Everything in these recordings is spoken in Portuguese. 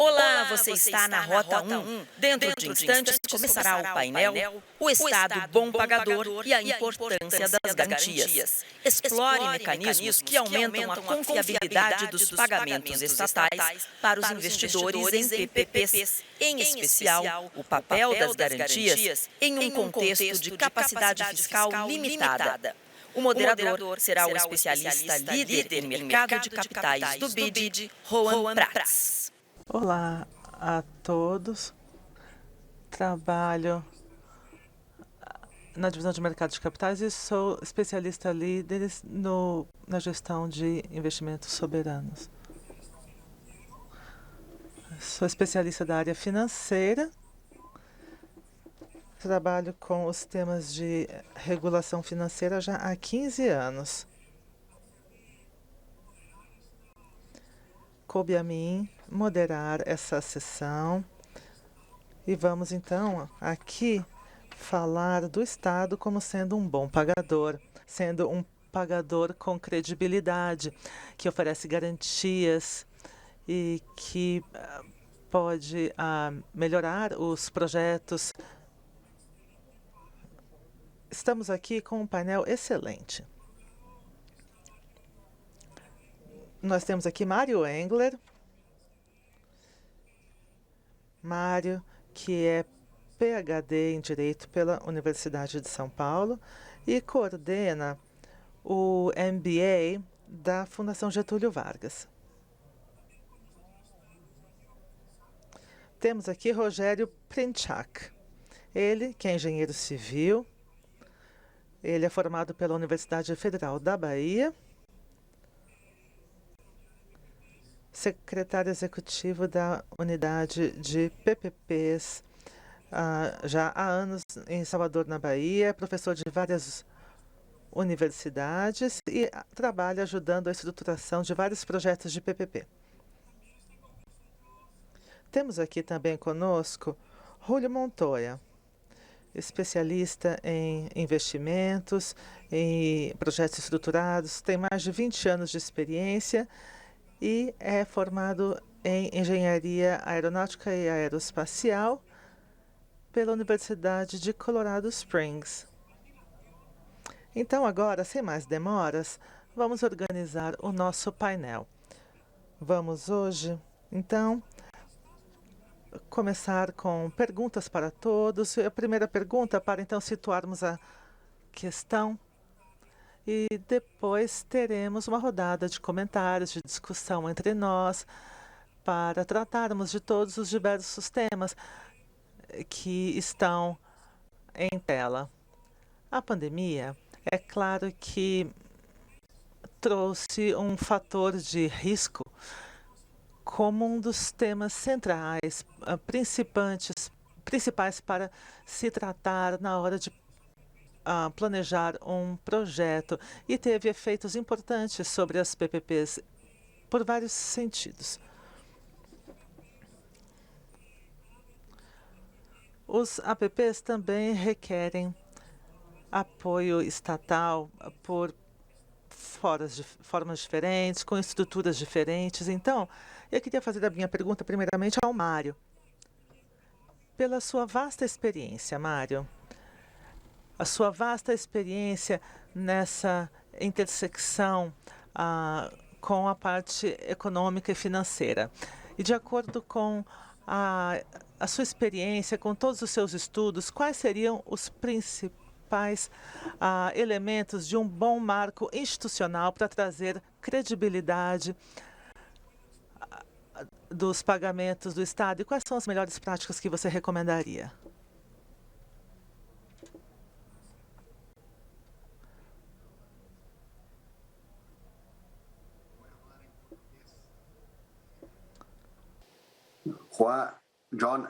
Olá, você está na Rota 1. Dentro de instantes começará o painel O Estado Bom Pagador e a Importância das Garantias. Explore mecanismos que aumentam a confiabilidade dos pagamentos estatais para os investidores em PPPs, em especial o papel das garantias em um contexto de capacidade fiscal limitada. O moderador será o especialista líder em mercado de capitais do BID, Roan Prats. Olá a todos. Trabalho na divisão de mercado de capitais e sou especialista líder na gestão de investimentos soberanos. Sou especialista da área financeira. Trabalho com os temas de regulação financeira já há 15 anos. Coube a mim moderar essa sessão e vamos então aqui falar do Estado como sendo um bom pagador, sendo um pagador com credibilidade, que oferece garantias e que pode melhorar os projetos. Estamos aqui com um painel excelente. Nós temos aqui Mário Engler. Mário, que é PhD em Direito pela Universidade de São Paulo e coordena o MBA da Fundação Getúlio Vargas. Temos aqui Rogério Princhak. Ele, que é engenheiro civil, ele é formado pela Universidade Federal da Bahia, secretário executivo da unidade de PPPs já há anos em Salvador, na Bahia, professor de várias universidades e trabalha ajudando a estruturação de vários projetos de PPP. Temos aqui também conosco Julio Montoya, especialista em investimentos, em projetos estruturados, tem mais de 20 anos de experiência e é formado em Engenharia Aeronáutica e Aeroespacial pela Universidade de Colorado Springs. Então, agora, sem mais demoras, vamos organizar o nosso painel. Vamos hoje, então, começar com perguntas para todos. A primeira pergunta para, então, situarmos a questão. E depois teremos uma rodada de comentários, de discussão entre nós, para tratarmos de todos os diversos temas que estão em tela. A pandemia, é claro que trouxe um fator de risco como um dos temas centrais, principais para se tratar na hora de planejar um projeto e teve efeitos importantes sobre as PPPs por vários sentidos. Os APPs também requerem apoio estatal por formas diferentes, com estruturas diferentes. Então, eu queria fazer a minha pergunta primeiramente ao Mário. Pela sua vasta experiência, Mário, a sua vasta experiência nessa intersecção com a parte econômica e financeira. E de acordo com a sua experiência, com todos os seus estudos, quais seriam os principais elementos de um bom marco institucional para trazer credibilidade dos pagamentos do Estado? E quais são as melhores práticas que você recomendaria? John,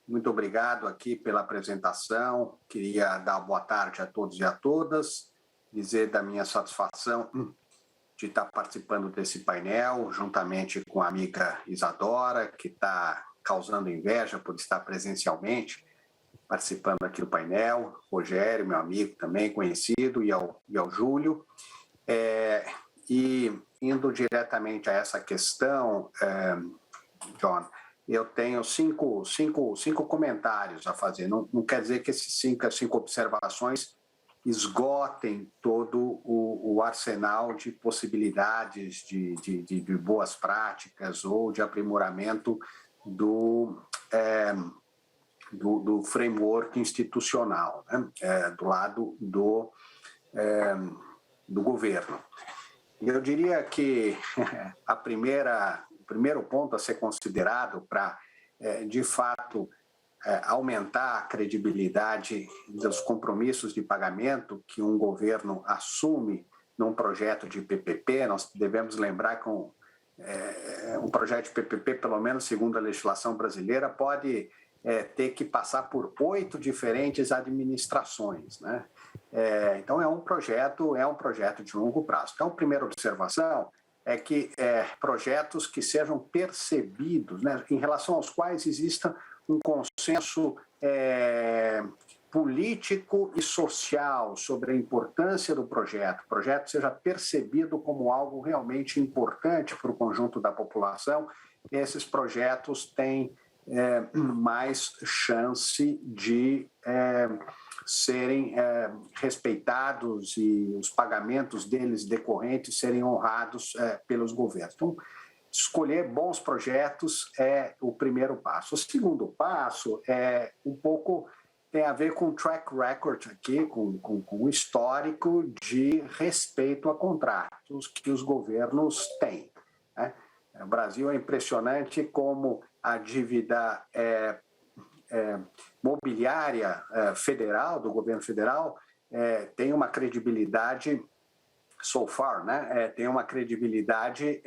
muito obrigado aqui pela apresentação. Queria dar boa tarde a todos e a todas, dizer da minha satisfação de estar participando desse painel, juntamente com a amiga Isadora, que está causando inveja por estar presencialmente participando aqui do painel, Rogério, meu amigo também conhecido, e ao Júlio. E indo diretamente a essa questão, John, eu tenho cinco comentários a fazer. Não quer dizer que esses cinco observações esgotem todo o arsenal de possibilidades de boas práticas ou de aprimoramento do framework institucional, né? Do lado do governo. Eu diria que o primeiro ponto a ser considerado para, de fato, aumentar a credibilidade dos compromissos de pagamento que um governo assume num projeto de PPP, nós devemos lembrar que um projeto de PPP, pelo menos segundo a legislação brasileira, pode ter que passar por 8 diferentes administrações, né? Então, é um projeto de longo prazo. Então, a primeira observação é que projetos que sejam percebidos, né, em relação aos quais exista um consenso político e social sobre a importância do projeto, o projeto seja percebido como algo realmente importante para o conjunto da população, esses projetos têm mais chance de serem respeitados e os pagamentos deles decorrentes serem honrados pelos governos. Então, escolher bons projetos é o primeiro passo. O segundo passo tem a ver com o track record aqui, com o histórico de respeito a contratos que os governos têm, né? O Brasil é impressionante como a dívida mobiliária federal, do governo federal, tem uma credibilidade so far, né? Tem uma credibilidade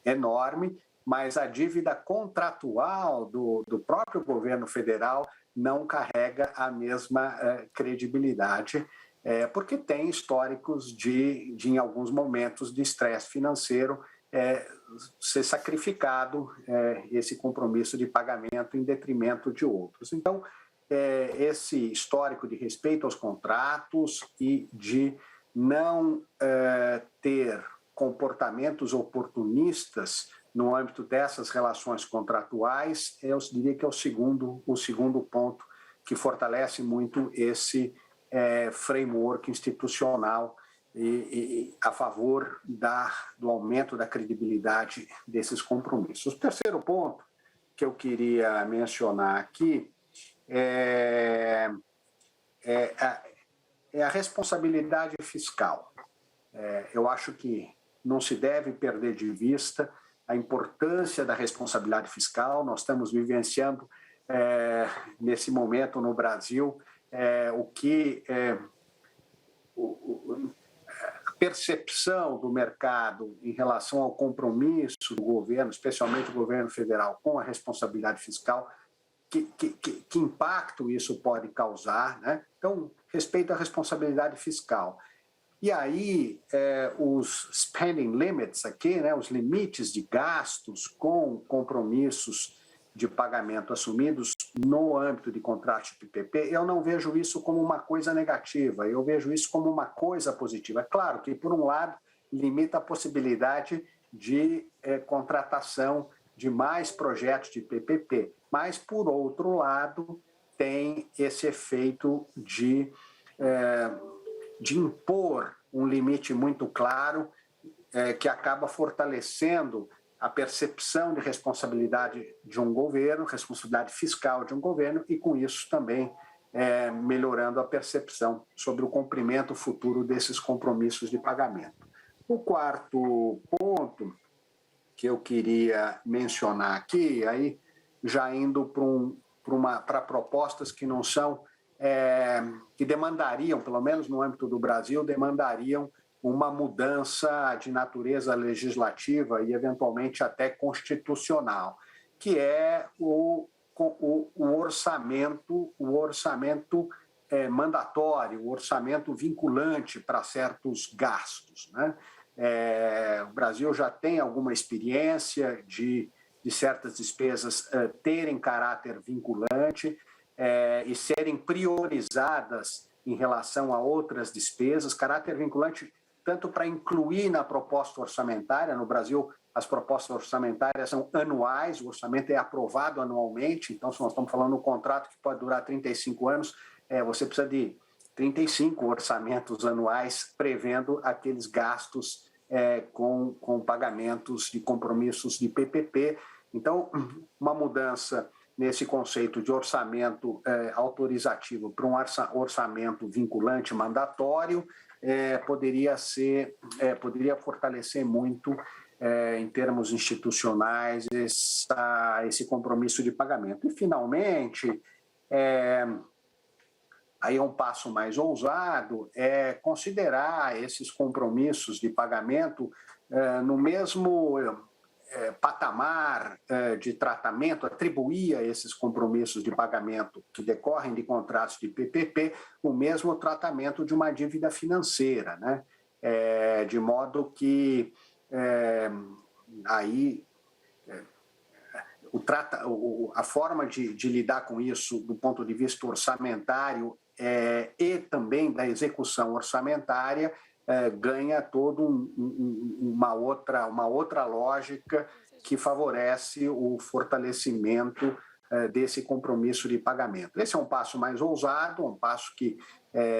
enorme, mas a dívida contratual do próprio governo federal não carrega a mesma credibilidade, porque tem históricos de, em alguns momentos, de estresse financeiro, ser sacrificado esse compromisso de pagamento em detrimento de outros. Então, esse histórico de respeito aos contratos e de não ter comportamentos oportunistas no âmbito dessas relações contratuais, eu diria que é o segundo ponto que fortalece muito esse framework institucional e a favor do aumento da credibilidade desses compromissos. O terceiro ponto que eu queria mencionar aqui é a responsabilidade fiscal. Eu acho que não se deve perder de vista a importância da responsabilidade fiscal. Nós estamos vivenciando, nesse momento no Brasil, a percepção do mercado em relação ao compromisso do governo, especialmente o governo federal, com a responsabilidade fiscal, que impacto isso pode causar, né? Então, respeito à responsabilidade fiscal. E aí, os spending limits aqui, né, os limites de gastos com compromissos de pagamento assumidos no âmbito de contratos de PPP, eu não vejo isso como uma coisa negativa, eu vejo isso como uma coisa positiva. É claro que, por um lado, limita a possibilidade de contratação de mais projetos de PPP, mas, por outro lado, tem esse efeito de impor um limite muito claro que acaba fortalecendo a percepção de responsabilidade de um governo, responsabilidade fiscal de um governo, e com isso também melhorando a percepção sobre o cumprimento futuro desses compromissos de pagamento. O quarto ponto que eu queria mencionar aqui, aí já indo para propostas que não são, que demandariam, pelo menos no âmbito do Brasil, demandariam uma mudança de natureza legislativa e, eventualmente, até constitucional, que é o orçamento mandatório, o orçamento vinculante para certos gastos, né? O Brasil já tem alguma experiência de certas despesas terem caráter vinculante e serem priorizadas em relação a outras despesas, caráter vinculante tanto para incluir na proposta orçamentária. No Brasil, as propostas orçamentárias são anuais, o orçamento é aprovado anualmente, então se nós estamos falando de um contrato que pode durar 35 anos, você precisa de 35 orçamentos anuais prevendo aqueles gastos com pagamentos de compromissos de PPP. Então, uma mudança nesse conceito de orçamento autorizativo para um orçamento vinculante mandatório poderia fortalecer muito, em termos institucionais, esse compromisso de pagamento. E, finalmente, aí um passo mais ousado é considerar esses compromissos de pagamento no mesmo patamar de tratamento, atribuir a esses compromissos de pagamento que decorrem de contratos de PPP o mesmo tratamento de uma dívida financeira, né? De modo que aí a forma de lidar com isso do ponto de vista orçamentário e também da execução orçamentária ganha toda uma outra lógica que favorece o fortalecimento desse compromisso de pagamento. Esse é um passo mais ousado, um passo que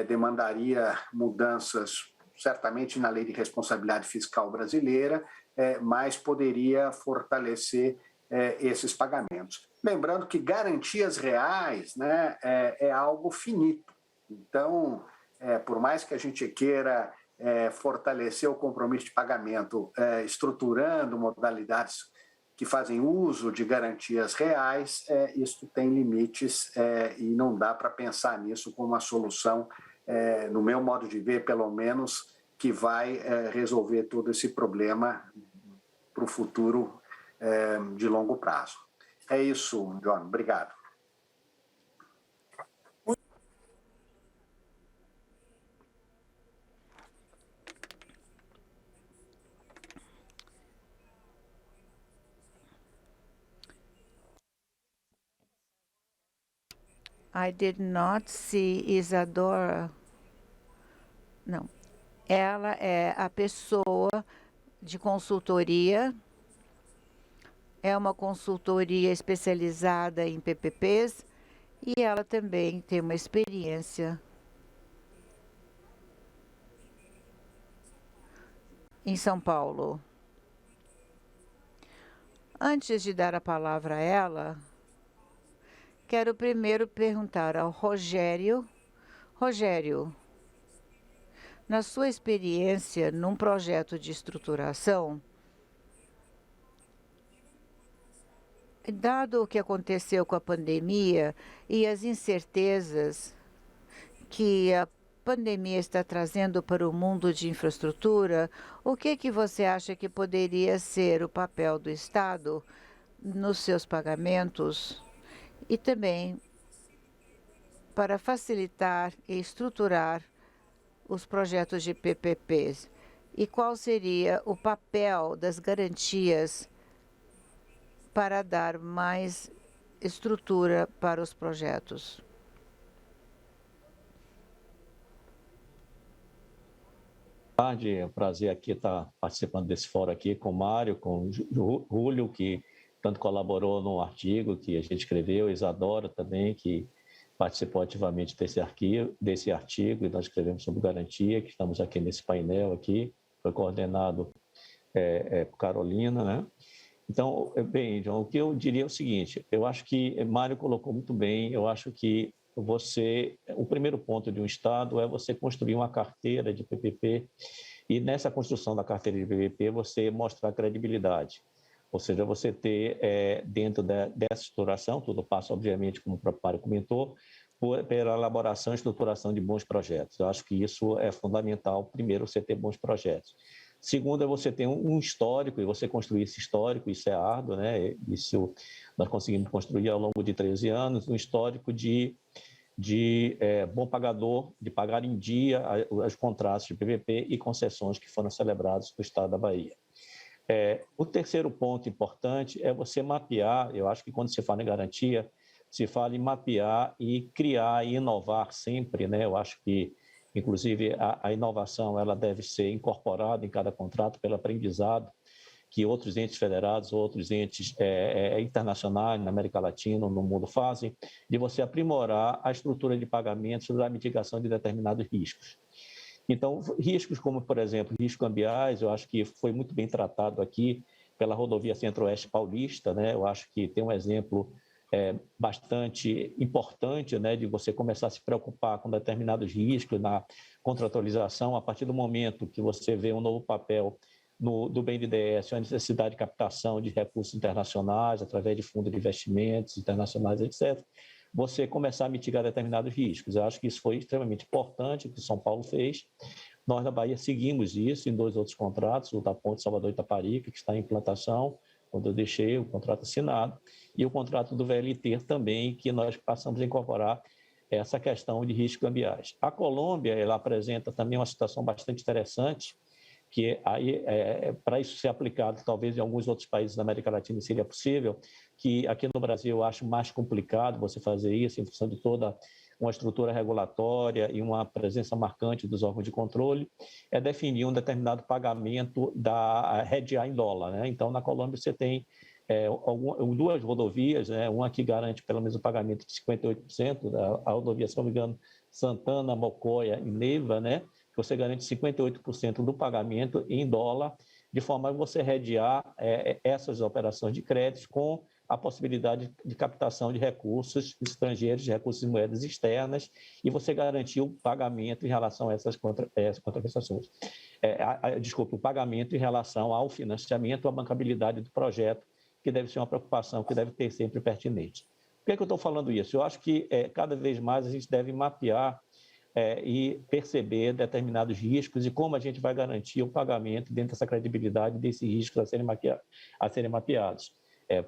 demandaria mudanças certamente na Lei de Responsabilidade Fiscal brasileira, mas poderia fortalecer esses pagamentos. Lembrando que garantias reais, né, é algo finito. Então, por mais que a gente queira fortalecer o compromisso de pagamento estruturando modalidades que fazem uso de garantias reais, isso tem limites e não dá para pensar nisso como uma solução, no meu modo de ver, pelo menos, que vai resolver todo esse problema para o futuro de longo prazo. É isso, John. Obrigado. I did not see Isadora. Não. Ela é a pessoa de consultoria. É uma consultoria especializada em PPPs e ela também tem uma experiência em São Paulo. Antes de dar a palavra a ela, quero primeiro perguntar ao Rogério. Rogério, na sua experiência num projeto de estruturação, dado o que aconteceu com a pandemia e as incertezas que a pandemia está trazendo para o mundo de infraestrutura, o que você acha que poderia ser o papel do Estado nos seus pagamentos e também para facilitar e estruturar os projetos de PPPs? E qual seria o papel das garantias para dar mais estrutura para os projetos? Boa tarde, é um prazer aqui estar participando desse fórum aqui com o Mário, com o Júlio, que tanto colaborou no artigo que a gente escreveu, Isadora também, que participou ativamente desse artigo, e nós escrevemos sobre garantia, que estamos aqui nesse painel aqui, foi coordenado por Carolina, né? Então, bem, João, o que eu diria é o seguinte, eu acho que Mário colocou muito bem, eu acho que o primeiro ponto de um Estado é você construir uma carteira de PPP e nessa construção da carteira de PPP você mostrar credibilidade. Ou seja, você ter dentro dessa estruturação, tudo passa obviamente, como o próprio Mário comentou, pela elaboração e estruturação de bons projetos. Eu acho que isso é fundamental, primeiro, você ter bons projetos. Segundo, é você ter um histórico, e você construir esse histórico, isso é árduo, né? Isso nós conseguimos construir ao longo de 13 anos, um histórico de bom pagador, de pagar em dia os contratos de PPP e concessões que foram celebrados no Estado da Bahia. O terceiro ponto importante é você mapear, eu acho que quando se fala em garantia, se fala em mapear e criar e inovar sempre, né? Eu acho que, inclusive, a inovação ela deve ser incorporada em cada contrato pelo aprendizado. que outros entes federados, outros entes internacionais na América Latina, no mundo fazem, de você aprimorar a estrutura de pagamentos da mitigação de determinados riscos. Então, riscos como, por exemplo, riscos cambiais, eu acho que foi muito bem tratado aqui pela rodovia Centro-Oeste Paulista, né? Eu acho que tem um exemplo bastante importante, né, de você começar a se preocupar com determinados riscos na contratualização a partir do momento que você vê um novo papel do BNDES, a necessidade de captação de recursos internacionais através de fundos de investimentos internacionais, etc., você começar a mitigar determinados riscos. Eu acho que isso foi extremamente importante, o que São Paulo fez. Nós, na Bahia, seguimos isso em 2 outros contratos, o da Ponte Salvador-Itaparica, que está em implantação, quando eu deixei o contrato assinado, e o contrato do VLT também, que nós passamos a incorporar essa questão de riscos cambiais. A Colômbia, ela apresenta também uma situação bastante interessante, que aí, para isso ser aplicado, talvez em alguns outros países da América Latina seria possível, que aqui no Brasil eu acho mais complicado você fazer isso, em função de toda uma estrutura regulatória e uma presença marcante dos órgãos de controle, é definir um determinado pagamento da REDA em dólar, né? Então, na Colômbia você tem 2 rodovias, né? Uma que garante pelo menos o pagamento de 58%, a rodovia, se não me engano, Santana, Mocoya e Neiva, né? Você garante 58% do pagamento em dólar, de forma a você redear essas operações de crédito com a possibilidade de captação de recursos estrangeiros, de recursos de moedas externas, e você garantir o pagamento em relação a essas contraprestações. Desculpe, o pagamento em relação ao financiamento, à bancabilidade do projeto, que deve ser uma preocupação que deve ter sempre pertinente. Por que eu estou falando isso? Eu acho que cada vez mais a gente deve mapear e perceber determinados riscos e como a gente vai garantir o pagamento dentro dessa credibilidade desses riscos a serem mapeados.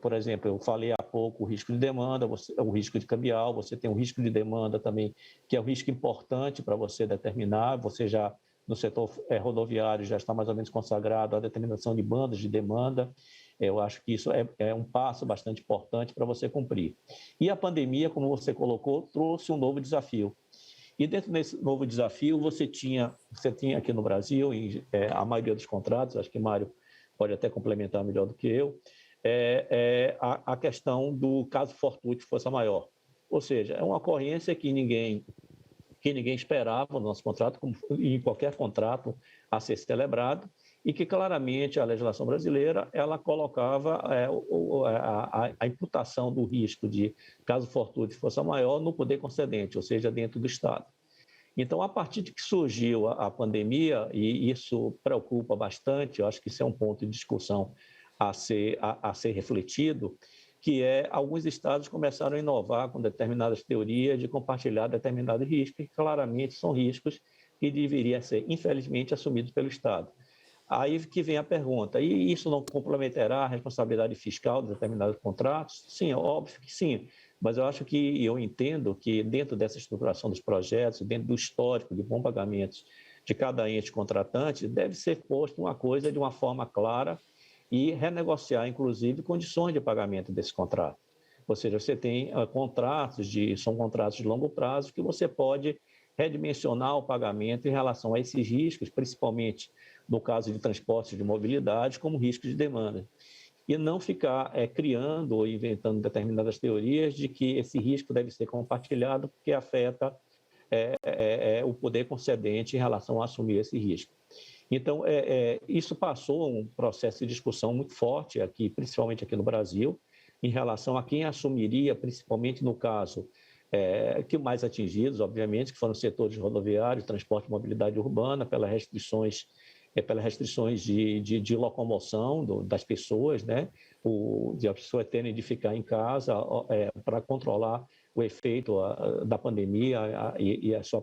Por exemplo, eu falei há pouco o risco de demanda, o risco de cambial, você tem o risco de demanda também, que é um risco importante para você determinar, você já, no setor rodoviário, já está mais ou menos consagrado a determinação de bandas de demanda. Eu acho que isso é um passo bastante importante para você cumprir. E a pandemia, como você colocou, trouxe um novo desafio. E dentro desse novo desafio, você tinha aqui no Brasil, a maioria dos contratos, acho que Mário pode até complementar melhor do que eu, a questão do caso fortuito força maior. Ou seja, é uma ocorrência que ninguém esperava no nosso contrato, como em qualquer contrato a ser celebrado, e que claramente a legislação brasileira ela colocava a imputação do risco de caso fortuito força maior no poder concedente, ou seja, dentro do Estado. Então, a partir de que surgiu a pandemia, e isso preocupa bastante, eu acho que isso é um ponto de discussão a ser refletido, que alguns estados começaram a inovar com determinadas teorias de compartilhar determinados riscos, que claramente são riscos que deveriam ser, infelizmente, assumidos pelo Estado. Aí que vem a pergunta, e isso não comprometerá a responsabilidade fiscal de determinados contratos? Sim, é óbvio que sim, mas eu acho que, eu entendo que dentro dessa estruturação dos projetos, dentro do histórico de bons pagamentos de cada ente contratante, deve ser posto uma coisa de uma forma clara e renegociar, inclusive, condições de pagamento desse contrato. Ou seja, você tem são contratos de longo prazo que você pode redimensionar o pagamento em relação a esses riscos, principalmente no caso de transportes de mobilidade, como riscos de demanda. E não ficar criando ou inventando determinadas teorias de que esse risco deve ser compartilhado porque afeta o poder concedente em relação a assumir esse risco. Então, isso passou um processo de discussão muito forte aqui, principalmente aqui no Brasil, em relação a quem assumiria, principalmente no caso que mais atingidos, obviamente, que foram os setores rodoviários, transporte e mobilidade urbana, pelas restrições de locomoção das pessoas, né? De as pessoas terem de ficar em casa para controlar o efeito da pandemia e a sua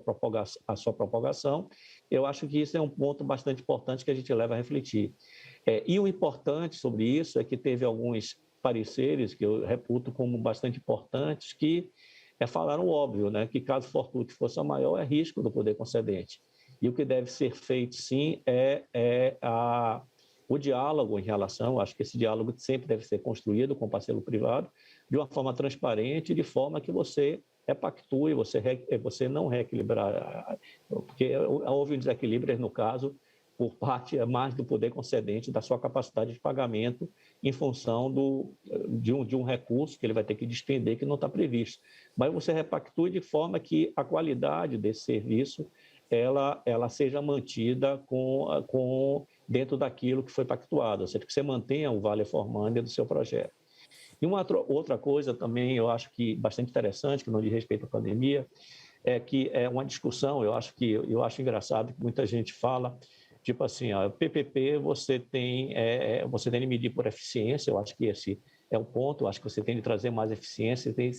propagação. Eu acho que isso é um ponto bastante importante que a gente leva a refletir. E o importante sobre isso é que teve alguns pareceres que eu reputo como bastante importantes que falaram o óbvio, né? Que caso fortuito força maior é risco do poder concedente. E o que deve ser feito, sim, o diálogo em relação, acho que esse diálogo sempre deve ser construído com o parceiro privado, de uma forma transparente, de forma que você repactue, você não reequilibrar, porque houve um desequilíbrio, no caso, por parte mais do poder concedente da sua capacidade de pagamento em função de um recurso que ele vai ter que despender que não está previsto. Mas você repactua de forma que a qualidade desse serviço ela seja mantida dentro daquilo que foi pactuado, ou seja, que você mantenha o vale for money do seu projeto. E uma outra coisa também, eu acho que bastante interessante, que não diz respeito à pandemia, é que é uma discussão, eu acho engraçado que muita gente fala, tipo assim, ó, PPP você tem de medir por eficiência, eu acho que esse é o ponto, eu acho que você tem de trazer mais eficiência, tem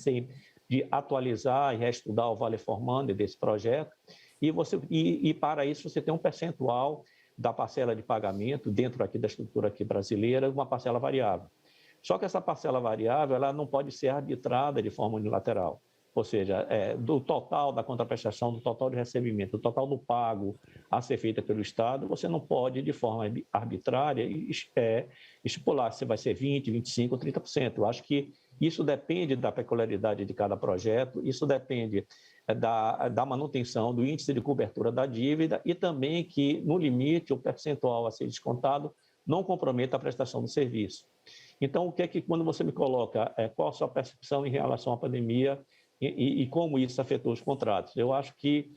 de atualizar e reestudar o vale for money desse projeto, e para isso você tem um percentual da parcela de pagamento dentro aqui da estrutura aqui brasileira, uma parcela variável. Só que essa parcela variável ela não pode ser arbitrada de forma unilateral, ou seja, do total da contraprestação, do total de recebimento, do total do pago a ser feita pelo Estado, você não pode, de forma arbitrária, estipular se vai ser 20%, 25% ou 30%. Eu acho que isso depende da peculiaridade de cada projeto, isso depende da manutenção do índice de cobertura da dívida e também que, no limite, o percentual a ser descontado não comprometa a prestação do serviço. Então, o que é que, quando você me coloca, qual a sua percepção em relação à pandemia e como isso afetou os contratos? Eu acho que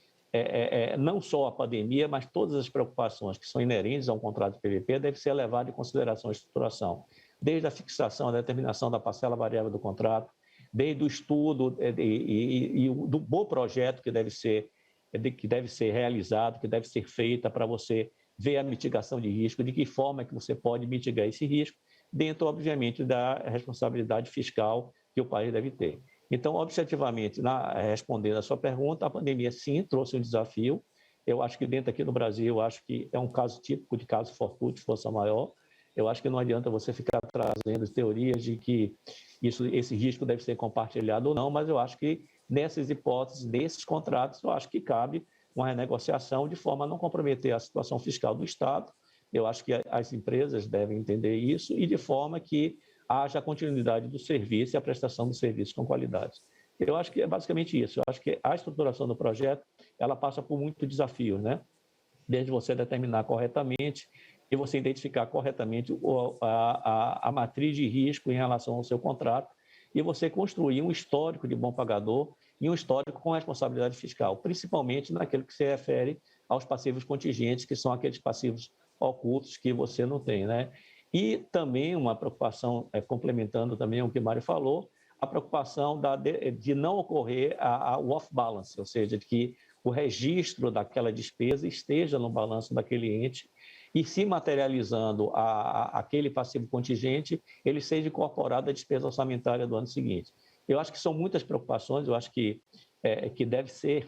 não só a pandemia, mas todas as preocupações que são inerentes a um contrato de PVP devem ser levadas em consideração a estruturação, desde a fixação, a determinação da parcela variável do contrato, desde o estudo e do bom projeto que deve ser realizado, que deve ser feita para você ver a mitigação de risco, de que forma é que você pode mitigar esse risco, dentro, obviamente, da responsabilidade fiscal que o país deve ter. Então, objetivamente, respondendo à sua pergunta, a pandemia, sim, trouxe um desafio. Eu acho que dentro aqui no Brasil, eu acho que é um caso típico de caso fortuito, força maior. Eu acho que não adianta você ficar trazendo teorias de que esse risco deve ser compartilhado ou não, mas eu acho que nessas hipóteses, nesses contratos, eu acho que cabe uma renegociação de forma a não comprometer a situação fiscal do Estado. Eu acho que as empresas devem entender isso e de forma que haja a continuidade do serviço e a prestação do serviço com qualidade. Eu acho que é basicamente isso. Eu acho que a estruturação do projeto ela passa por muitos desafios, né? Desde você determinar corretamente e você identificar corretamente a matriz de risco em relação ao seu contrato e você construir um histórico de bom pagador e um histórico com responsabilidade fiscal, principalmente naquilo que se refere aos passivos contingentes, que são aqueles passivos ocultos que você não tem, né? E também uma preocupação, complementando também o que o Mário falou, a preocupação de não ocorrer o off-balance, ou seja, de que o registro daquela despesa esteja no balanço daquele ente e, se materializando aquele passivo contingente, ele seja incorporado à despesa orçamentária do ano seguinte. Eu acho que são muitas preocupações, eu acho que devem ser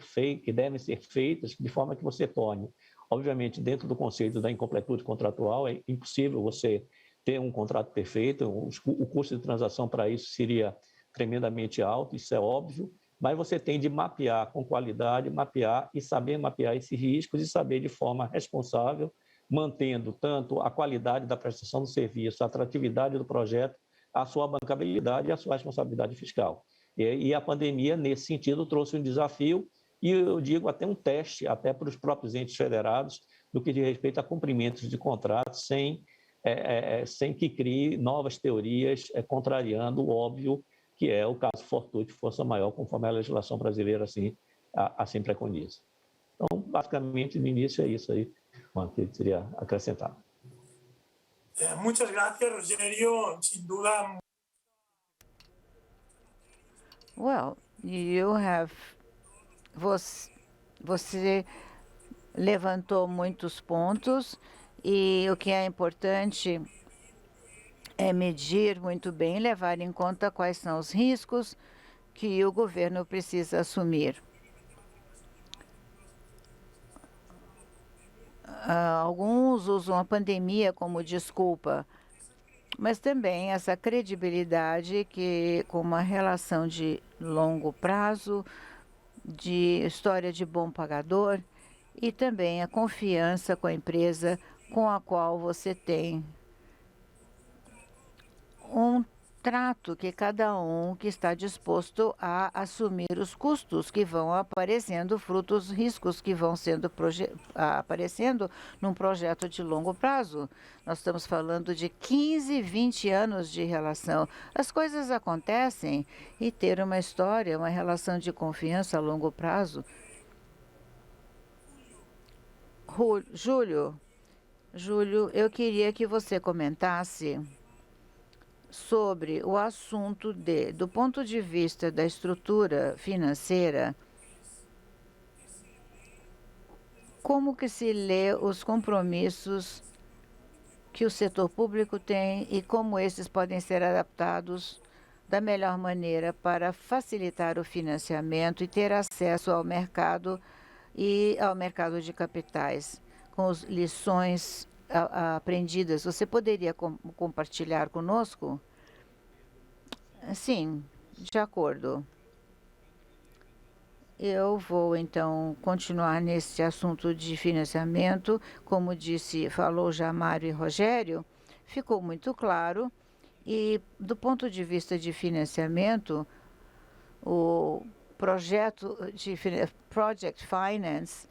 feitas de forma que você torne, obviamente, dentro do conceito da incompletude contratual, é impossível você ter um contrato perfeito, o custo de transação para isso seria tremendamente alto, isso é óbvio, mas você tem de mapear com qualidade, mapear e saber mapear esses riscos e saber de forma responsável, mantendo tanto a qualidade da prestação do serviço, a atratividade do projeto, a sua bancabilidade e a sua responsabilidade fiscal. E a pandemia, nesse sentido, trouxe um desafio e eu digo até um teste, até para os próprios entes federados, no que diz respeito a cumprimentos de contratos, sem que crie novas teorias, contrariando o óbvio, que é o caso fortuito de força maior, conforme a legislação brasileira assim preconiza. Então, basicamente, no início é isso aí, que eu queria acrescentar. Muchas gracias, Rogério. Sin duda. Well, você levantou muitos pontos e o que é importante é medir muito bem, levar em conta quais são os riscos que o governo precisa assumir. Alguns usam a pandemia como desculpa, mas também essa credibilidade que, com uma relação de longo prazo, de história de bom pagador e também a confiança com a empresa com a qual você tem um trato que cada um que está disposto a assumir os custos que vão aparecendo, frutos riscos que vão sendo aparecendo num projeto de longo prazo. Nós estamos falando de 15, 20 anos de relação. As coisas acontecem e ter uma história, uma relação de confiança a longo prazo. Júlio, eu queria que você comentasse sobre o assunto do ponto de vista da estrutura financeira, como que se lê os compromissos que o setor público tem e como esses podem ser adaptados da melhor maneira para facilitar o financiamento e ter acesso ao mercado e ao mercado de capitais, com as lições aprendidas. Você poderia compartilhar conosco? Sim, de acordo. Eu vou, então, continuar nesse assunto de financiamento. Como falou já Mário e Rogério, ficou muito claro. E, do ponto de vista de financiamento, o projeto de Project Finance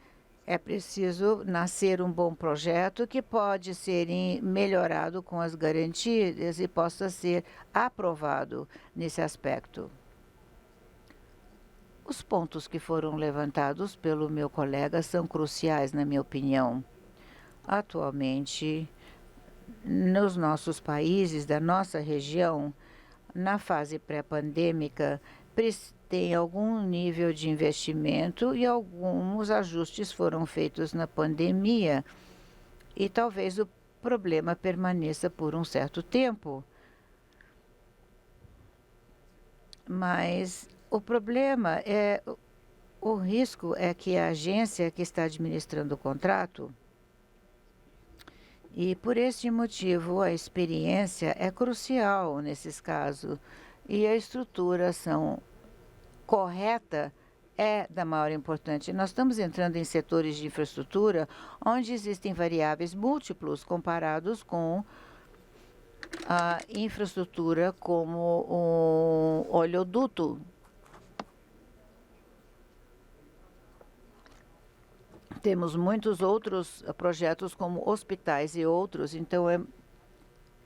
é preciso nascer um bom projeto que pode ser melhorado com as garantias e possa ser aprovado nesse aspecto. Os pontos que foram levantados pelo meu colega são cruciais, na minha opinião. Atualmente, nos nossos países, da nossa região, na fase pré-pandêmica, tem algum nível de investimento e alguns ajustes foram feitos na pandemia e talvez o problema permaneça por um certo tempo. Mas o problema o risco é que a agência que está administrando o contrato, e por este motivo a experiência é crucial nesses casos e a estruturação correta é da maior importância. Nós estamos entrando em setores de infraestrutura onde existem variáveis múltiplos comparados com a infraestrutura como o oleoduto. Temos muitos outros projetos como hospitais e outros, então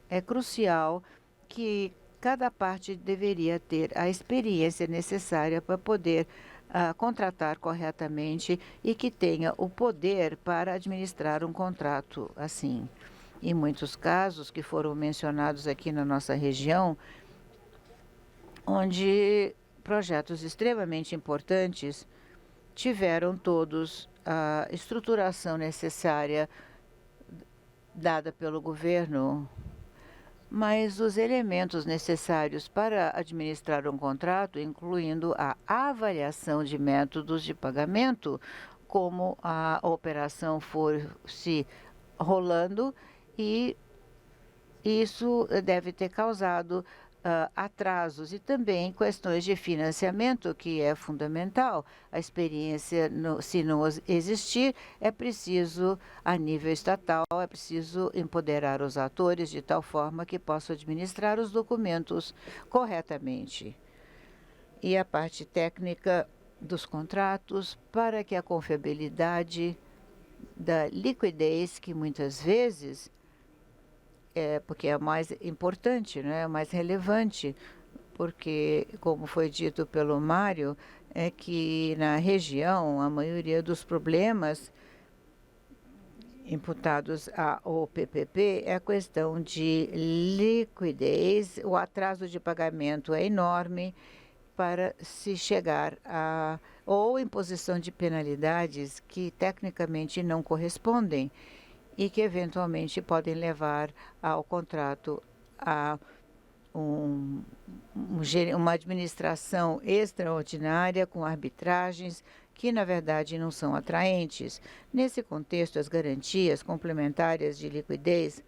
é crucial que cada parte deveria ter a experiência necessária para poder contratar corretamente e que tenha o poder para administrar um contrato assim. Em muitos casos que foram mencionados aqui na nossa região, onde projetos extremamente importantes tiveram todos a estruturação necessária dada pelo governo, mas os elementos necessários para administrar um contrato, incluindo a avaliação de métodos de pagamento, como a operação for se rolando, e isso deve ter causado atrasos e também questões de financiamento, que é fundamental. A experiência, se não existir, é preciso, a nível estatal, é preciso empoderar os atores de tal forma que possam administrar os documentos corretamente. E a parte técnica dos contratos, para que a confiabilidade da liquidez, que muitas vezes porque é o mais importante, né? O mais relevante, porque, como foi dito pelo Mário, é que na região a maioria dos problemas imputados ao PPP é a questão de liquidez, o atraso de pagamento é enorme para se chegar ou imposição de penalidades que tecnicamente não correspondem e que eventualmente podem levar ao contrato a uma administração extraordinária com arbitragens que, na verdade, não são atraentes. Nesse contexto, as garantias complementares de liquidez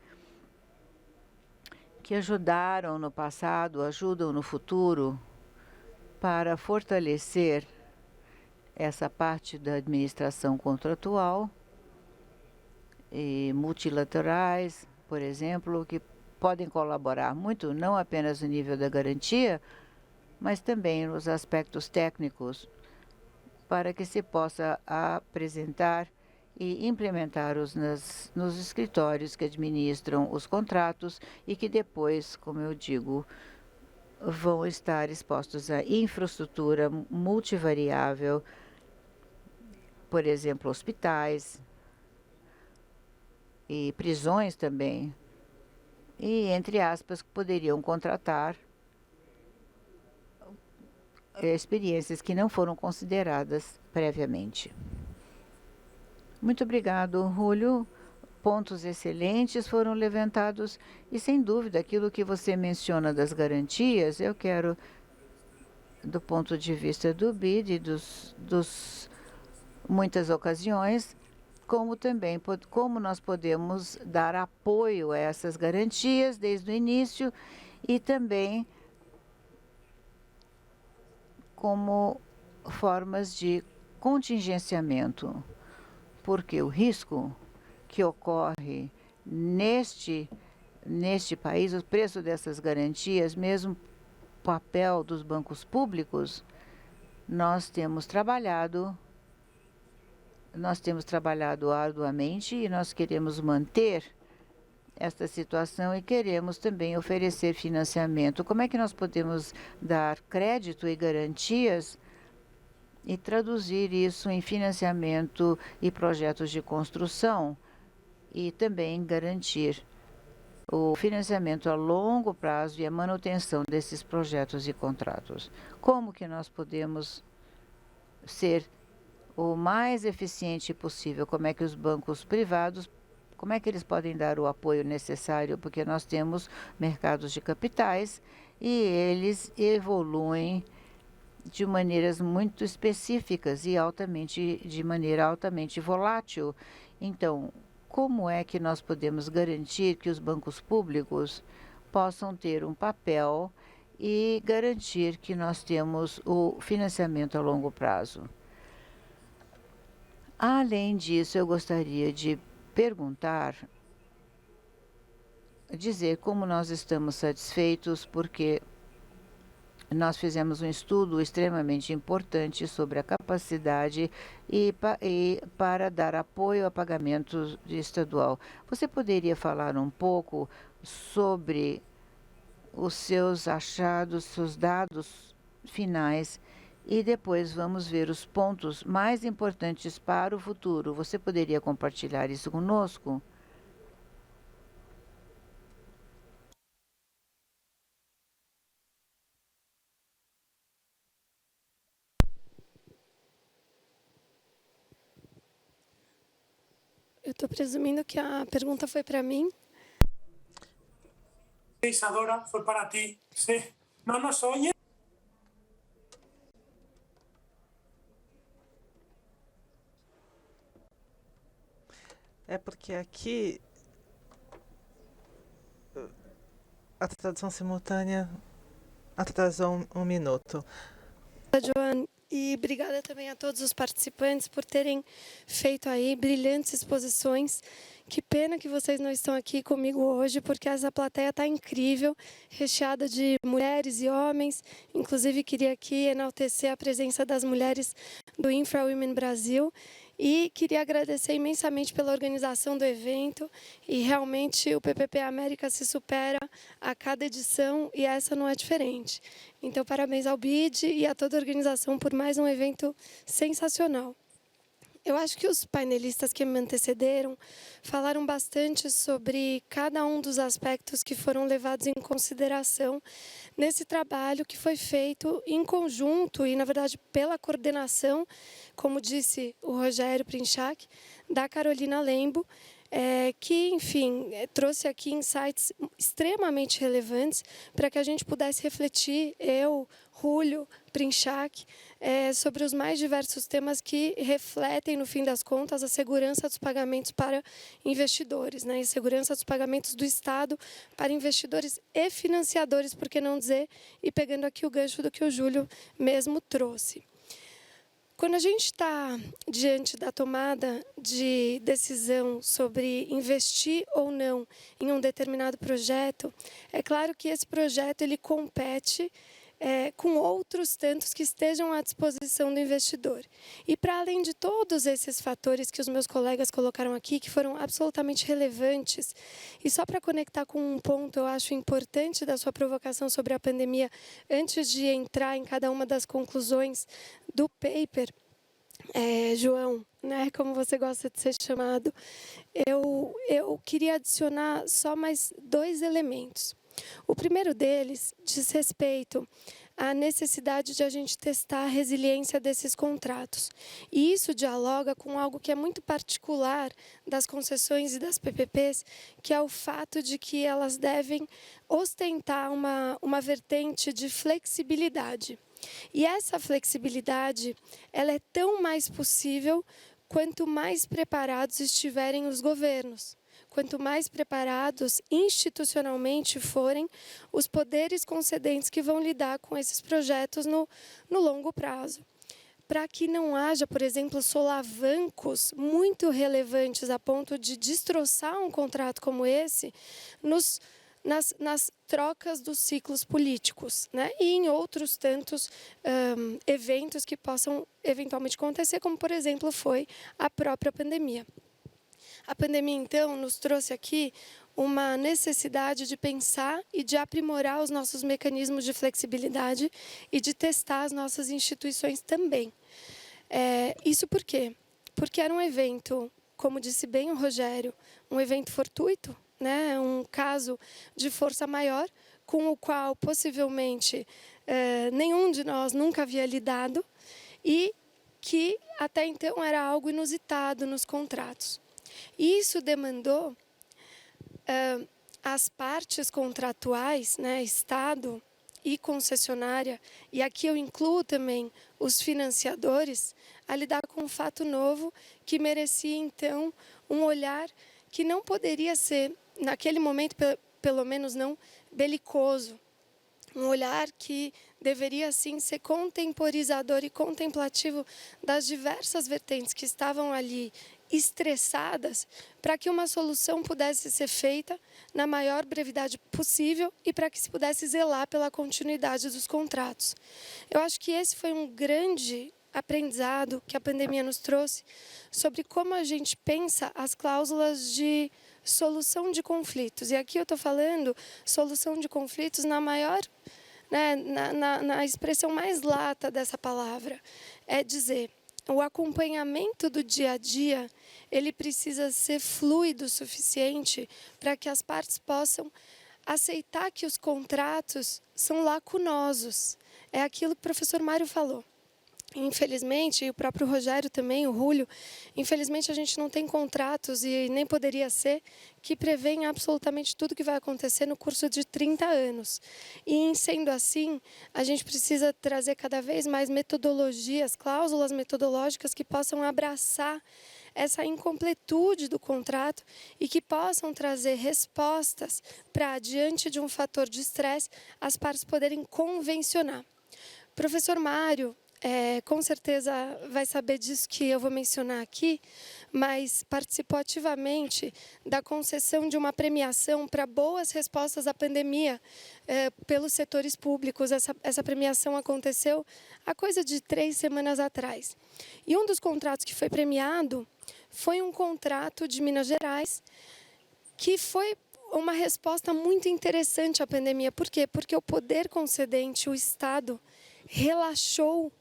que ajudaram no passado, ajudam no futuro para fortalecer essa parte da administração contratual e multilaterais, por exemplo, que podem colaborar muito, não apenas no nível da garantia, mas também nos aspectos técnicos, para que se possa apresentar e implementá-los nos escritórios que administram os contratos e que depois, como eu digo, vão estar expostos à infraestrutura multivariável, por exemplo, hospitais e prisões também, e, entre aspas, poderiam contratar experiências que não foram consideradas previamente. Muito obrigado, Julio. Pontos excelentes foram levantados e, sem dúvida, aquilo que você menciona das garantias, eu quero, do ponto de vista do BID e dos muitas ocasiões, como também como nós podemos dar apoio a essas garantias desde o início e também como formas de contingenciamento, porque o risco que ocorre neste país, o preço dessas garantias, mesmo o papel dos bancos públicos, nós temos trabalhado arduamente e nós queremos manter esta situação e queremos também oferecer financiamento. Como é que nós podemos dar crédito e garantias e traduzir isso em financiamento e projetos de construção e também garantir o financiamento a longo prazo e a manutenção desses projetos e contratos? Como que nós podemos ser o mais eficiente possível? Como é que os bancos privados, como é que eles podem dar o apoio necessário? Porque nós temos mercados de capitais e eles evoluem de maneiras muito específicas e de maneira altamente volátil. Então, como é que nós podemos garantir que os bancos públicos possam ter um papel e garantir que nós temos o financiamento a longo prazo? Além disso, eu gostaria de dizer como nós estamos satisfeitos, porque nós fizemos um estudo extremamente importante sobre a capacidade e para dar apoio a pagamentos estadual. Você poderia falar um pouco sobre os seus achados, seus dados finais, e depois vamos ver os pontos mais importantes para o futuro. Você poderia compartilhar isso conosco? Eu estou presumindo que a pergunta foi para mim. Isadora, foi para ti. Sí. ¿No nos oye? É porque aqui a tradução simultânea atrasou um minuto. Joane, e obrigada também a todos os participantes por terem feito aí brilhantes exposições. Que pena que vocês não estão aqui comigo hoje, porque essa plateia está incrível, recheada de mulheres e homens. Inclusive, queria aqui enaltecer a presença das mulheres do Infra Women Brasil. E queria agradecer imensamente pela organização do evento, e realmente o PPP América se supera a cada edição e essa não é diferente. Então, parabéns ao BID e a toda a organização por mais um evento sensacional. Eu acho que os painelistas que me antecederam falaram bastante sobre cada um dos aspectos que foram levados em consideração nesse trabalho que foi feito em conjunto e, na verdade, pela coordenação, como disse o Rogério Princhak, da Carolina Lembo, que, enfim, trouxe aqui insights extremamente relevantes para que a gente pudesse refletir, eu, Julio, Princhak, sobre os mais diversos temas que refletem, no fim das contas, a segurança dos pagamentos para investidores, né? E segurança dos pagamentos do Estado para investidores e financiadores, por que não dizer, e pegando aqui o gancho do que o Júlio mesmo trouxe. Quando a gente está diante da tomada de decisão sobre investir ou não em um determinado projeto, é claro que esse projeto ele compete com outros tantos que estejam à disposição do investidor. E para além de todos esses fatores que os meus colegas colocaram aqui, que foram absolutamente relevantes, e só para conectar com um ponto eu acho importante da sua provocação sobre a pandemia, antes de entrar em cada uma das conclusões do paper, João, né, como você gosta de ser chamado, eu queria adicionar só mais 2 elementos. O primeiro deles diz respeito à necessidade de a gente testar a resiliência desses contratos. E isso dialoga com algo que é muito particular das concessões e das PPPs, que é o fato de que elas devem ostentar uma vertente de flexibilidade. E essa flexibilidade, ela é tão mais possível quanto mais preparados estiverem os governos. Quanto mais preparados institucionalmente forem os poderes concedentes que vão lidar com esses projetos no longo prazo. Para que não haja, por exemplo, solavancos muito relevantes a ponto de destroçar um contrato como esse nas trocas dos ciclos políticos, né? E em outros tantos eventos que possam eventualmente acontecer, como, por exemplo, foi a própria pandemia. A pandemia, então, nos trouxe aqui uma necessidade de pensar e de aprimorar os nossos mecanismos de flexibilidade e de testar as nossas instituições também. Isso por quê? Porque era um evento, como disse bem o Rogério, um evento fortuito, né? Um caso de força maior, com o qual possivelmente nenhum de nós nunca havia lidado e que até então era algo inusitado nos contratos. Isso demandou as partes contratuais, né, Estado e concessionária, e aqui eu incluo também os financiadores, a lidar com um fato novo que merecia, então, um olhar que não poderia ser, naquele momento, pelo menos não belicoso, um olhar que deveria, sim, ser contemporizador e contemplativo das diversas vertentes que estavam ali estressadas para que uma solução pudesse ser feita na maior brevidade possível e para que se pudesse zelar pela continuidade dos contratos. Eu acho que esse foi um grande aprendizado que a pandemia nos trouxe sobre como a gente pensa as cláusulas de solução de conflitos. E aqui eu estou falando solução de conflitos na maior, né, na expressão mais lata dessa palavra. É dizer, o acompanhamento do dia a dia, ele precisa ser fluido o suficiente para que as partes possam aceitar que os contratos são lacunosos. É aquilo que o professor Mário falou. Infelizmente, e o próprio Rogério também, o Rúlio, infelizmente a gente não tem contratos, e nem poderia ser, que prevêem absolutamente tudo que vai acontecer no curso de 30 anos. E, sendo assim, a gente precisa trazer cada vez mais metodologias, cláusulas metodológicas que possam abraçar essa incompletude do contrato e que possam trazer respostas para, diante de um fator de estresse, as partes poderem convencionar. Professor Mário, com certeza vai saber disso que eu vou mencionar aqui, mas participou ativamente da concessão de uma premiação para boas respostas à pandemia pelos setores públicos. Essa premiação aconteceu há coisa de 3 semanas atrás. E um dos contratos que foi premiado foi um contrato de Minas Gerais, que foi uma resposta muito interessante à pandemia. Por quê? Porque o poder concedente, o Estado, relaxou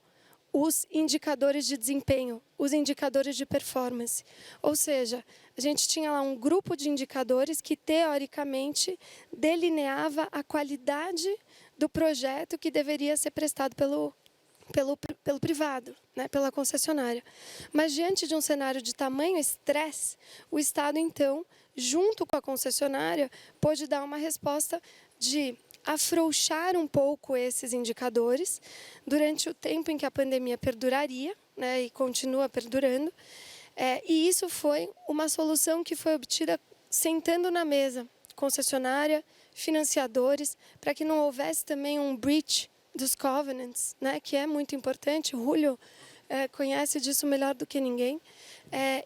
os indicadores de desempenho, os indicadores de performance. Ou seja, a gente tinha lá um grupo de indicadores que, teoricamente, delineava a qualidade do projeto que deveria ser prestado pelo privado, né, pela concessionária. Mas, diante de um cenário de tamanho estresse, o Estado, então, junto com a concessionária, pôde dar uma resposta de afrouxar um pouco esses indicadores durante o tempo em que a pandemia perduraria, né, e continua perdurando. E isso foi uma solução que foi obtida sentando na mesa, concessionária, financiadores, para que não houvesse também um breach dos covenants, né, que é muito importante. O Rúlio conhece disso melhor do que ninguém.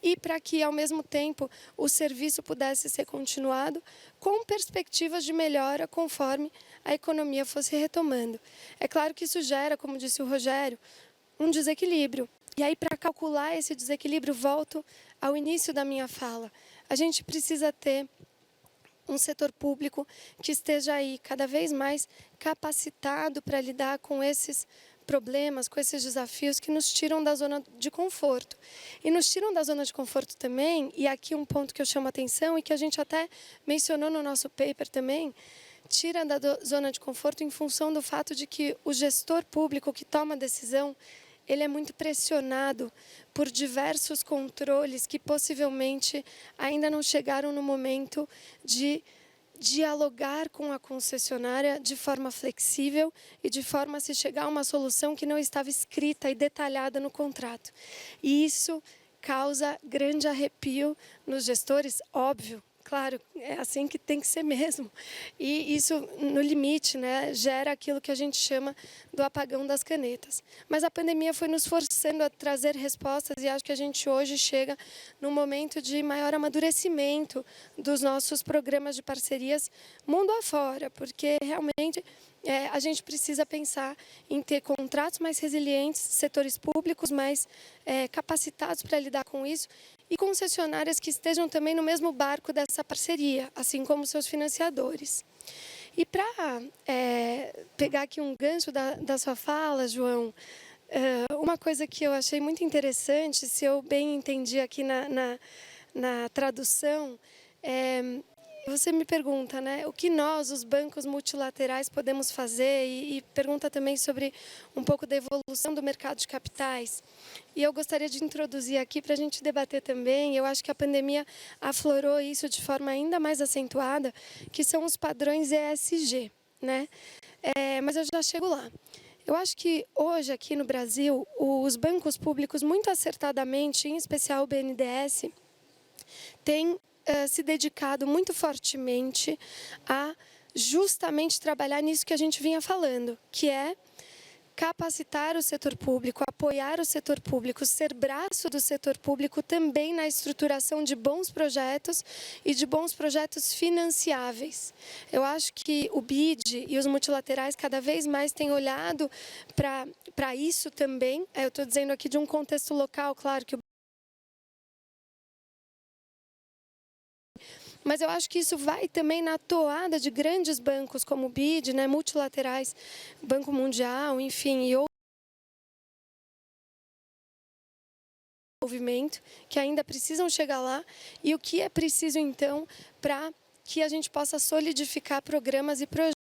E para que, ao mesmo tempo, o serviço pudesse ser continuado com perspectivas de melhora conforme a economia fosse retomando. É claro que isso gera, como disse o Rogério, um desequilíbrio. E aí, para calcular esse desequilíbrio, volto ao início da minha fala. A gente precisa ter um setor público que esteja aí cada vez mais capacitado para lidar com esses problemas, com esses desafios que nos tiram da zona de conforto. E nos tiram da zona de conforto também, e aqui um ponto que eu chamo a atenção e que a gente até mencionou no nosso paper também, tira da zona de conforto em função do fato de que o gestor público que toma a decisão, ele é muito pressionado por diversos controles que possivelmente ainda não chegaram no momento de dialogar com a concessionária de forma flexível e de forma a se chegar a uma solução que não estava escrita e detalhada no contrato. E isso causa grande arrepio nos gestores, óbvio. Claro, é assim que tem que ser mesmo. E isso, no limite, né, gera aquilo que a gente chama do apagão das canetas. Mas a pandemia foi nos forçando a trazer respostas e acho que a gente hoje chega num momento de maior amadurecimento dos nossos programas de parcerias mundo afora, porque realmente a gente precisa pensar em ter contratos mais resilientes, setores públicos mais capacitados para lidar com isso e concessionárias que estejam também no mesmo barco dessa parceria, assim como seus financiadores. E para pegar aqui um gancho da sua fala, João, uma coisa que eu achei muito interessante, se eu bem entendi aqui na tradução, você me pergunta, né, o que nós, os bancos multilaterais, podemos fazer e pergunta também sobre um pouco da evolução do mercado de capitais. E eu gostaria de introduzir aqui para a gente debater também, eu acho que a pandemia aflorou isso de forma ainda mais acentuada, que são os padrões ESG, né? Mas eu já chego lá. Eu acho que hoje aqui no Brasil, os bancos públicos, muito acertadamente, em especial o BNDES, têm se dedicado muito fortemente a justamente trabalhar nisso que a gente vinha falando, que é capacitar o setor público, apoiar o setor público, ser braço do setor público também na estruturação de bons projetos e de bons projetos financiáveis. Eu acho que o BID e os multilaterais cada vez mais têm olhado para isso também. Eu estou dizendo aqui de um contexto local, claro que mas eu acho que isso vai também na toada de grandes bancos como o BID, né, multilaterais, Banco Mundial, enfim, e outros movimento que ainda precisam chegar lá. E o que é preciso, então, para que a gente possa solidificar programas e projetos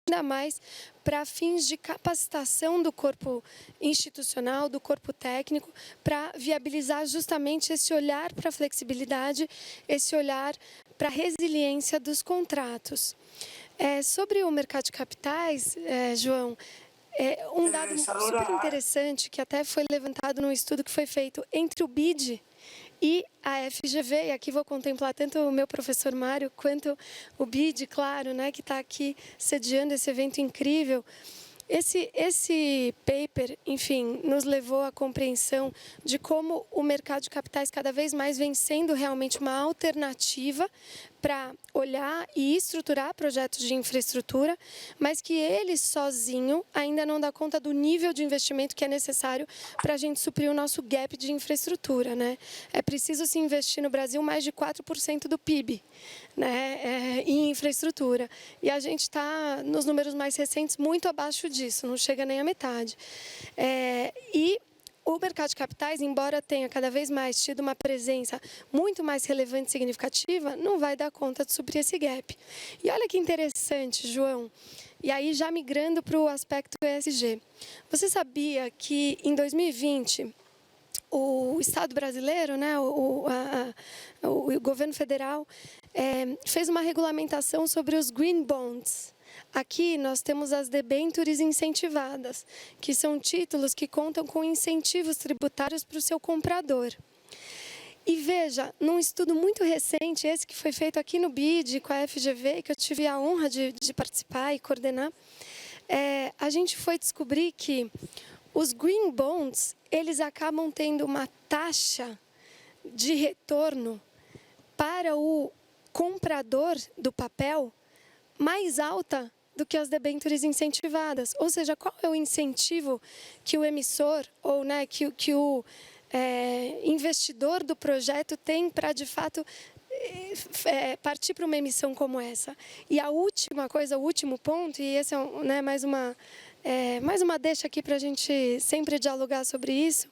ainda mais para fins de capacitação do corpo institucional, do corpo técnico, para viabilizar justamente esse olhar para a flexibilidade, esse olhar para a resiliência dos contratos. Sobre o mercado de capitais, João, um dado super interessante que até foi levantado num estudo que foi feito entre o BID e a FGV, e aqui vou contemplar tanto o meu professor Mário quanto o BID, claro, né, que está aqui sediando esse evento incrível. Esse paper, enfim, nos levou à compreensão de como o mercado de capitais cada vez mais vem sendo realmente uma alternativa para olhar e estruturar projetos de infraestrutura, mas que ele sozinho ainda não dá conta do nível de investimento que é necessário para a gente suprir o nosso gap de infraestrutura, né? É preciso se investir no Brasil mais de 4% do PIB, né, em infraestrutura. E a gente está, nos números mais recentes, muito abaixo disso, não chega nem à metade. E o mercado de capitais, embora tenha cada vez mais tido uma presença muito mais relevante e significativa, não vai dar conta de suprir esse gap. E olha que interessante, João, e aí já migrando para o aspecto ESG. Você sabia que em 2020, o Estado brasileiro, né, o governo federal, fez uma regulamentação sobre os green bonds. Aqui nós temos as debêntures incentivadas, que são títulos que contam com incentivos tributários para o seu comprador. E veja, num estudo muito recente, esse que foi feito aqui no BID, com a FGV, que eu tive a honra de participar e coordenar, a gente foi descobrir que os green bonds, eles acabam tendo uma taxa de retorno para o comprador do papel mais alta do que as debêntures incentivadas. Ou seja, qual é o incentivo que o emissor ou, né, que o investidor do projeto tem para, de fato, partir para uma emissão como essa? E a última coisa, o último ponto, e esse é né, mais uma deixa aqui para a gente sempre dialogar sobre isso.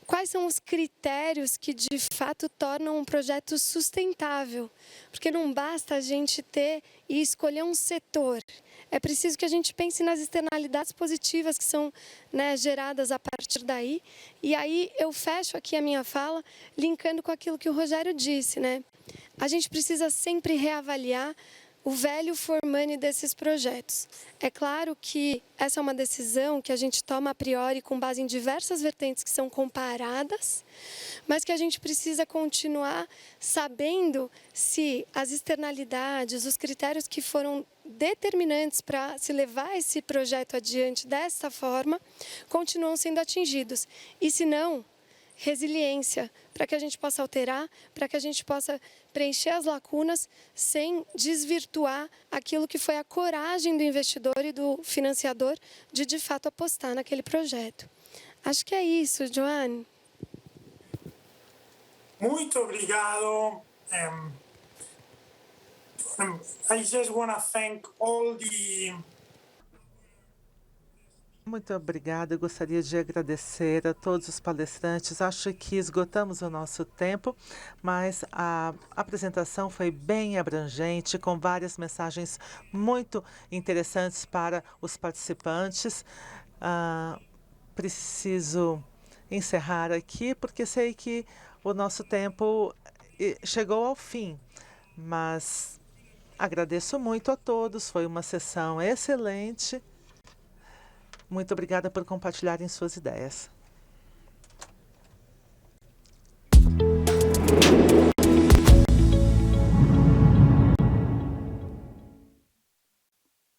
Quais são os critérios que, de fato, tornam um projeto sustentável? Porque não basta a gente ter e escolher um setor. É preciso que a gente pense nas externalidades positivas que são, né, geradas a partir daí. E aí eu fecho aqui a minha fala, linkando com aquilo que o Rogério disse, né? A gente precisa sempre reavaliar o value for money desses projetos. É claro que essa é uma decisão que a gente toma a priori com base em diversas vertentes que são comparadas, mas que a gente precisa continuar sabendo se as externalidades, os critérios que foram determinantes para se levar esse projeto adiante dessa forma, continuam sendo atingidos. E se não, resiliência, para que a gente possa alterar, para que a gente possa preencher as lacunas sem desvirtuar aquilo que foi a coragem do investidor e do financiador de fato apostar naquele projeto. Acho que é isso, Joanne. Muito obrigado. I just want to thank all the... Muito obrigada. Eu gostaria de agradecer a todos os palestrantes. Acho que esgotamos o nosso tempo, mas a apresentação foi bem abrangente, com várias mensagens muito interessantes para os participantes. Preciso encerrar aqui, porque sei que o nosso tempo chegou ao fim, mas agradeço muito a todos. Foi uma sessão excelente. Muito obrigada por compartilharem suas ideias.